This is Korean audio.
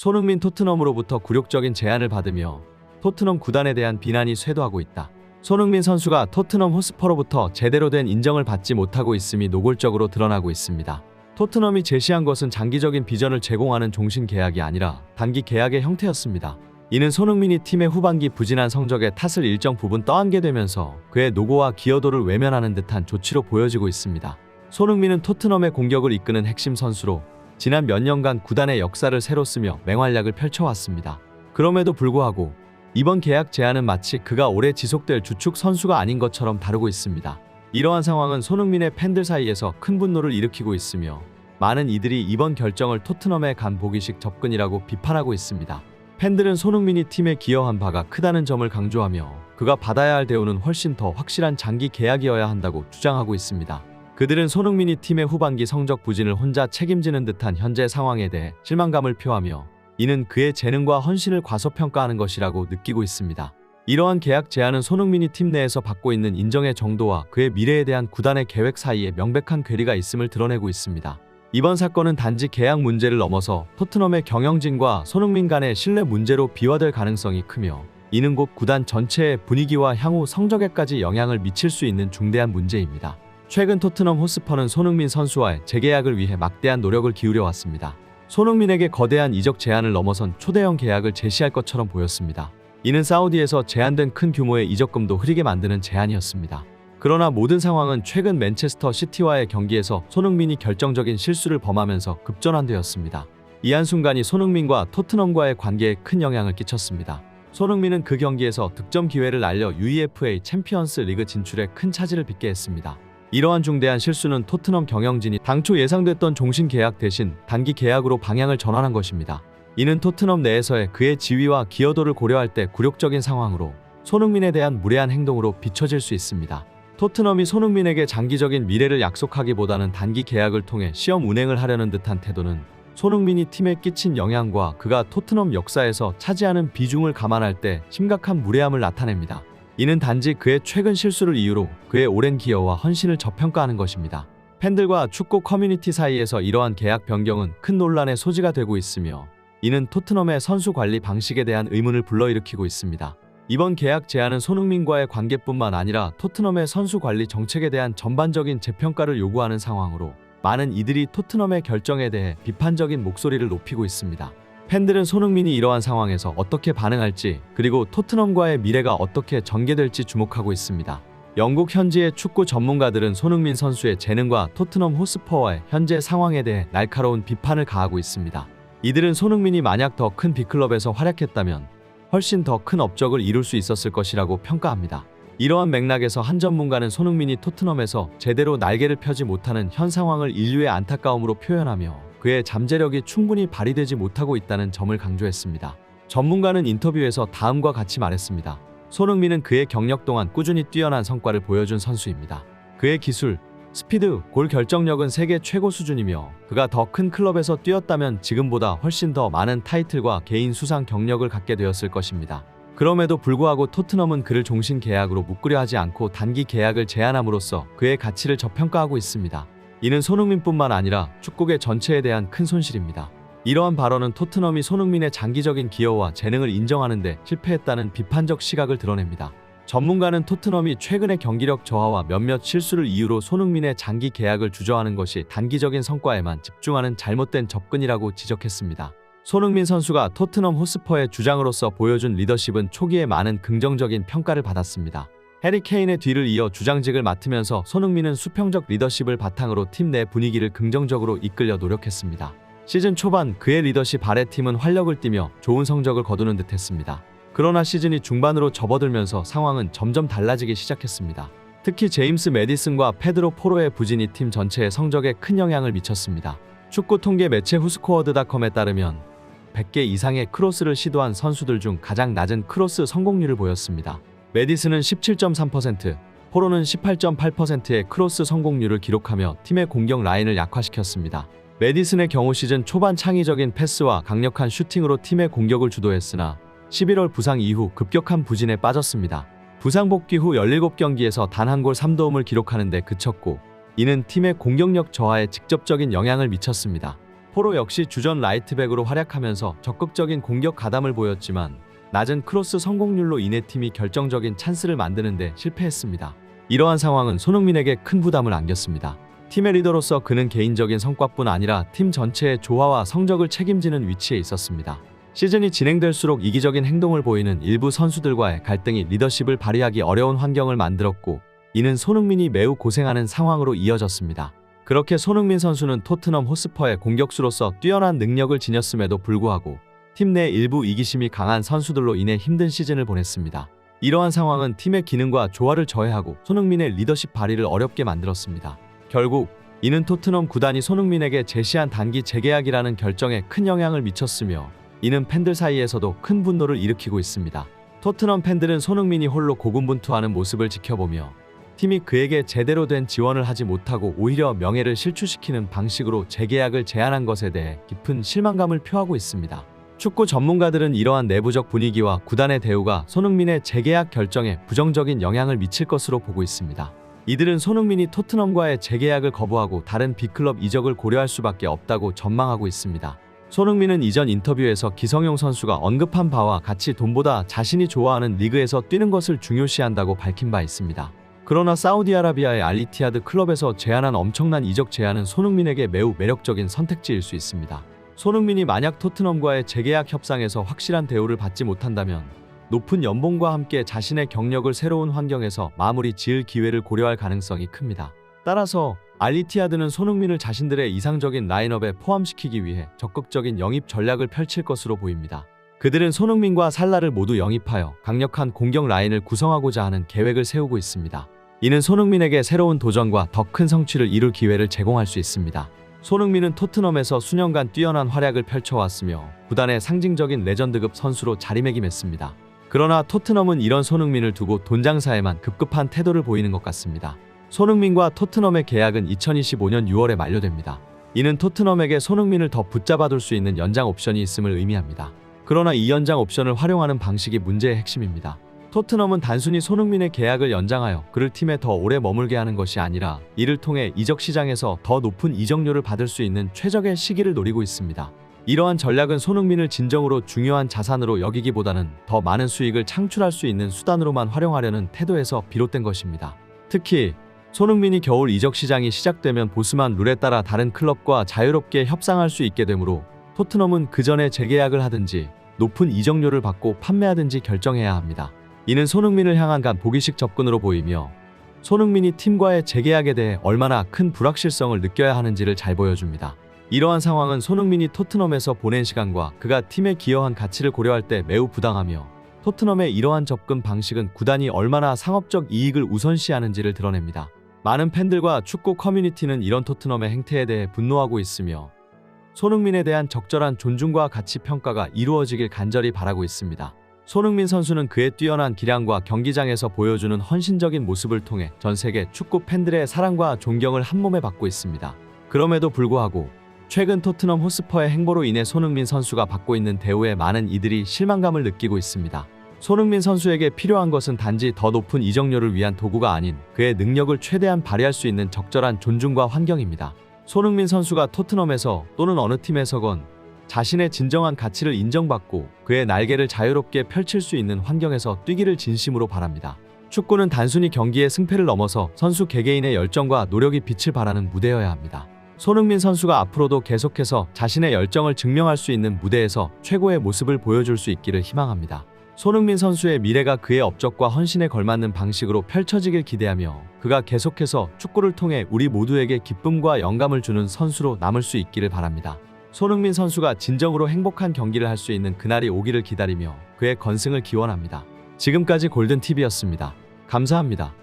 손흥민 토트넘으로부터 굴욕적인 제안을 받으며 토트넘 구단에 대한 비난이 쇄도하고 있다. 손흥민 선수가 토트넘 호스퍼로부터 제대로 된 인정을 받지 못하고 있음이 노골적으로 드러나고 있습니다. 토트넘이 제시한 것은 장기적인 비전을 제공하는 종신 계약이 아니라 단기 계약의 형태였습니다. 이는 손흥민이 팀의 후반기 부진한 성적의 탓을 일정 부분 떠안게 되면서 그의 노고와 기여도를 외면하는 듯한 조치로 보여지고 있습니다. 손흥민은 토트넘의 공격을 이끄는 핵심 선수로 지난 몇 년간 구단의 역사를 새로 쓰며 맹활약을 펼쳐왔습니다. 그럼에도 불구하고 이번 계약 제안은 마치 그가 오래 지속될 주축 선수가 아닌 것처럼 다루고 있습니다. 이러한 상황은 손흥민의 팬들 사이에서 큰 분노를 일으키고 있으며 많은 이들이 이번 결정을 토트넘의 간보기식 접근이라고 비판하고 있습니다. 팬들은 손흥민이 팀에 기여한 바가 크다는 점을 강조하며 그가 받아야 할 대우는 훨씬 더 확실한 장기 계약이어야 한다고 주장하고 있습니다. 그들은 손흥민이 팀의 후반기 성적 부진을 혼자 책임지는 듯한 현재 상황에 대해 실망감을 표하며 이는 그의 재능과 헌신을 과소평가하는 것이라고 느끼고 있습니다. 이러한 계약 제안은 손흥민이 팀 내에서 받고 있는 인정의 정도와 그의 미래에 대한 구단의 계획 사이에 명백한 괴리가 있음을 드러내고 있습니다. 이번 사건은 단지 계약 문제를 넘어서 토트넘의 경영진과 손흥민 간의 신뢰 문제로 비화될 가능성이 크며 이는 곧 구단 전체의 분위기와 향후 성적에까지 영향을 미칠 수 있는 중대한 문제입니다. 최근 토트넘 호스퍼는 손흥민 선수와의 재계약을 위해 막대한 노력을 기울여왔습니다. 손흥민에게 거대한 이적 제안을 넘어선 초대형 계약을 제시할 것처럼 보였습니다. 이는 사우디에서 제한된 큰 규모의 이적금도 흐리게 만드는 제안이었습니다. 그러나 모든 상황은 최근 맨체스터 시티와의 경기에서 손흥민이 결정적인 실수를 범하면서 급전환되었습니다. 이 한순간이 손흥민과 토트넘과의 관계에 큰 영향을 끼쳤습니다. 손흥민은 그 경기에서 득점 기회를 날려 UEFA 챔피언스 리그 진출에 큰 차질을 빚게 했습니다. 이러한 중대한 실수는 토트넘 경영진이 당초 예상됐던 종신 계약 대신 단기 계약으로 방향을 전환한 것입니다. 이는 토트넘 내에서의 그의 지위와 기여도를 고려할 때 굴욕적인 상황으로 손흥민에 대한 무례한 행동으로 비춰질 수 있습니다. 토트넘이 손흥민에게 장기적인 미래를 약속하기보다는 단기 계약을 통해 시험 운행을 하려는 듯한 태도는 손흥민이 팀에 끼친 영향과 그가 토트넘 역사에서 차지하는 비중을 감안할 때 심각한 무례함을 나타냅니다. 이는 단지 그의 최근 실수를 이유로 그의 오랜 기여와 헌신을 저평가하는 것입니다. 팬들과 축구 커뮤니티 사이에서 이러한 계약 변경은 큰 논란의 소지가 되고 있으며 이는 토트넘의 선수 관리 방식에 대한 의문을 불러일으키고 있습니다. 이번 계약 제안은 손흥민과의 관계뿐만 아니라 토트넘의 선수 관리 정책에 대한 전반적인 재평가를 요구하는 상황으로 많은 이들이 토트넘의 결정에 대해 비판적인 목소리를 높이고 있습니다. 팬들은 손흥민이 이러한 상황에서 어떻게 반응할지 그리고 토트넘과의 미래가 어떻게 전개될지 주목하고 있습니다. 영국 현지의 축구 전문가들은 손흥민 선수의 재능과 토트넘 호스퍼와의 현재 상황에 대해 날카로운 비판을 가하고 있습니다. 이들은 손흥민이 만약 더 큰 빅클럽에서 활약했다면 훨씬 더 큰 업적을 이룰 수 있었을 것이라고 평가합니다. 이러한 맥락에서 한 전문가는 손흥민이 토트넘에서 제대로 날개를 펴지 못하는 현 상황을 인류의 안타까움으로 표현하며 그의 잠재력이 충분히 발휘되지 못하고 있다는 점을 강조했습니다. 전문가는 인터뷰에서 다음과 같이 말했습니다. 손흥민은 그의 경력 동안 꾸준히 뛰어난 성과를 보여준 선수입니다. 그의 기술, 스피드, 골 결정력은 세계 최고 수준이며 그가 더 큰 클럽에서 뛰었다면 지금보다 훨씬 더 많은 타이틀과 개인 수상 경력을 갖게 되었을 것입니다. 그럼에도 불구하고 토트넘은 그를 종신 계약으로 묶으려 하지 않고 단기 계약을 제안함으로써 그의 가치를 저평가하고 있습니다. 이는 손흥민뿐만 아니라 축구계 전체에 대한 큰 손실입니다. 이러한 발언은 토트넘이 손흥민의 장기적인 기여와 재능을 인정하는 데 실패했다는 비판적 시각을 드러냅니다. 전문가는 토트넘이 최근의 경기력 저하와 몇몇 실수를 이유로 손흥민의 장기 계약을 주저하는 것이 단기적인 성과에만 집중하는 잘못된 접근이라고 지적했습니다. 손흥민 선수가 토트넘 호스퍼의 주장으로서 보여준 리더십은 초기에 많은 긍정적인 평가를 받았습니다. 해리 케인의 뒤를 이어 주장직을 맡으면서 손흥민은 수평적 리더십을 바탕으로 팀 내 분위기를 긍정적으로 이끌려 노력했습니다. 시즌 초반 그의 리더십 아래 팀은 활력을 띠며 좋은 성적을 거두는 듯했습니다. 그러나 시즌이 중반으로 접어들면서 상황은 점점 달라지기 시작했습니다. 특히 제임스 매디슨과 페드로 포로의 부진이 팀 전체의 성적에 큰 영향을 미쳤습니다. 축구 통계 매체 후스코어드닷컴에 따르면 100개 이상의 크로스를 시도한 선수들 중 가장 낮은 크로스 성공률을 보였습니다. 매디슨은 17.3%, 포로는 18.8%의 크로스 성공률을 기록하며 팀의 공격 라인을 약화시켰습니다. 매디슨의 경우 시즌 초반 창의적인 패스와 강력한 슈팅으로 팀의 공격을 주도했으나 11월 부상 이후 급격한 부진에 빠졌습니다. 부상 복귀 후 17경기에서 단 한 골 3도움을 기록하는 데 그쳤고 이는 팀의 공격력 저하에 직접적인 영향을 미쳤습니다. 포로 역시 주전 라이트백으로 활약하면서 적극적인 공격 가담을 보였지만 낮은 크로스 성공률로 인해 팀이 결정적인 찬스를 만드는 데 실패했습니다. 이러한 상황은 손흥민에게 큰 부담을 안겼습니다. 팀의 리더로서 그는 개인적인 성과뿐 아니라 팀 전체의 조화와 성적을 책임지는 위치에 있었습니다. 시즌이 진행될수록 이기적인 행동을 보이는 일부 선수들과의 갈등이 리더십을 발휘하기 어려운 환경을 만들었고, 이는 손흥민이 매우 고생하는 상황으로 이어졌습니다. 그렇게 손흥민 선수는 토트넘 호스퍼의 공격수로서 뛰어난 능력을 지녔음에도 불구하고 팀 내 일부 이기심이 강한 선수들로 인해 힘든 시즌을 보냈습니다. 이러한 상황은 팀의 기능과 조화를 저해하고 손흥민의 리더십 발휘를 어렵게 만들었습니다. 결국 이는 토트넘 구단이 손흥민에게 제시한 단기 재계약이라는 결정에 큰 영향을 미쳤으며, 이는 팬들 사이에서도 큰 분노를 일으키고 있습니다. 토트넘 팬들은 손흥민이 홀로 고군분투하는 모습을 지켜보며 팀이 그에게 제대로 된 지원을 하지 못하고 오히려 명예를 실추시키는 방식으로 재계약을 제안한 것에 대해 깊은 실망감을 표하고 있습니다. 축구 전문가들은 이러한 내부적 분위기와 구단의 대우가 손흥민의 재계약 결정에 부정적인 영향을 미칠 것으로 보고 있습니다. 이들은 손흥민이 토트넘과의 재계약을 거부하고 다른 B클럽 이적을 고려할 수밖에 없다고 전망하고 있습니다. 손흥민은 이전 인터뷰에서 기성용 선수가 언급한 바와 같이 돈보다 자신이 좋아하는 리그에서 뛰는 것을 중요시한다고 밝힌 바 있습니다. 그러나 사우디아라비아의 알리티하드 클럽에서 제안한 엄청난 이적 제안은 손흥민에게 매우 매력적인 선택지일 수 있습니다. 손흥민이 만약 토트넘과의 재계약 협상에서 확실한 대우를 받지 못한다면 높은 연봉과 함께 자신의 경력을 새로운 환경에서 마무리 지을 기회를 고려할 가능성이 큽니다. 따라서 알리티하드는 손흥민을 자신들의 이상적인 라인업에 포함시키기 위해 적극적인 영입 전략을 펼칠 것으로 보입니다. 그들은 손흥민과 살라를 모두 영입하여 강력한 공격 라인을 구성하고자 하는 계획을 세우고 있습니다. 이는 손흥민에게 새로운 도전과 더 큰 성취를 이룰 기회를 제공할 수 있습니다. 손흥민은 토트넘에서 수년간 뛰어난 활약을 펼쳐왔으며 구단의 상징적인 레전드급 선수로 자리매김했습니다. 그러나 토트넘은 이런 손흥민을 두고 돈 장사에만 급급한 태도를 보이는 것 같습니다. 손흥민과 토트넘의 계약은 2025년 6월에 만료됩니다. 이는 토트넘에게 손흥민을 더 붙잡아둘 수 있는 연장 옵션이 있음을 의미합니다. 그러나 이 연장 옵션을 활용하는 방식이 문제의 핵심입니다. 토트넘은 단순히 손흥민의 계약을 연장하여 그를 팀에 더 오래 머물게 하는 것이 아니라 이를 통해 이적 시장에서 더 높은 이적료를 받을 수 있는 최적의 시기를 노리고 있습니다. 이러한 전략은 손흥민을 진정으로 중요한 자산으로 여기기보다는 더 많은 수익을 창출할 수 있는 수단으로만 활용하려는 태도에서 비롯된 것입니다. 특히 손흥민이 겨울 이적 시장이 시작되면 보스만 룰에 따라 다른 클럽과 자유롭게 협상할 수 있게 되므로 토트넘은 그 전에 재계약을 하든지 높은 이적료를 받고 판매하든지 결정해야 합니다. 이는 손흥민을 향한 보기식 접근으로 보이며 손흥민이 팀과의 재계약에 대해 얼마나 큰 불확실성을 느껴야 하는지를 잘 보여줍니다. 이러한 상황은 손흥민이 토트넘에서 보낸 시간과 그가 팀에 기여한 가치를 고려할 때 매우 부당하며, 토트넘의 이러한 접근 방식은 구단이 얼마나 상업적 이익을 우선시하는지를 드러냅니다. 많은 팬들과 축구 커뮤니티는 이런 토트넘의 행태에 대해 분노하고 있으며 손흥민에 대한 적절한 존중과 가치 평가가 이루어지길 간절히 바라고 있습니다. 손흥민 선수는 그의 뛰어난 기량과 경기장에서 보여주는 헌신적인 모습을 통해 전 세계 축구 팬들의 사랑과 존경을 한몸에 받고 있습니다. 그럼에도 불구하고 최근 토트넘 호스퍼의 행보로 인해 손흥민 선수가 받고 있는 대우에 많은 이들이 실망감을 느끼고 있습니다. 손흥민 선수에게 필요한 것은 단지 더 높은 이적료를 위한 도구가 아닌 그의 능력을 최대한 발휘할 수 있는 적절한 존중과 환경입니다. 손흥민 선수가 토트넘에서 또는 어느 팀에서건 자신의 진정한 가치를 인정받고 그의 날개를 자유롭게 펼칠 수 있는 환경에서 뛰기를 진심으로 바랍니다. 축구는 단순히 경기의 승패를 넘어서 선수 개개인의 열정과 노력이 빛을 발하는 무대여야 합니다. 손흥민 선수가 앞으로도 계속해서 자신의 열정을 증명할 수 있는 무대에서 최고의 모습을 보여줄 수 있기를 희망합니다. 손흥민 선수의 미래가 그의 업적과 헌신에 걸맞는 방식으로 펼쳐지길 기대하며 그가 계속해서 축구를 통해 우리 모두에게 기쁨과 영감을 주는 선수로 남을 수 있기를 바랍니다. 손흥민 선수가 진정으로 행복한 경기를 할 수 있는 그날이 오기를 기다리며 그의 건승을 기원합니다. 지금까지 골든TV였습니다. 감사합니다.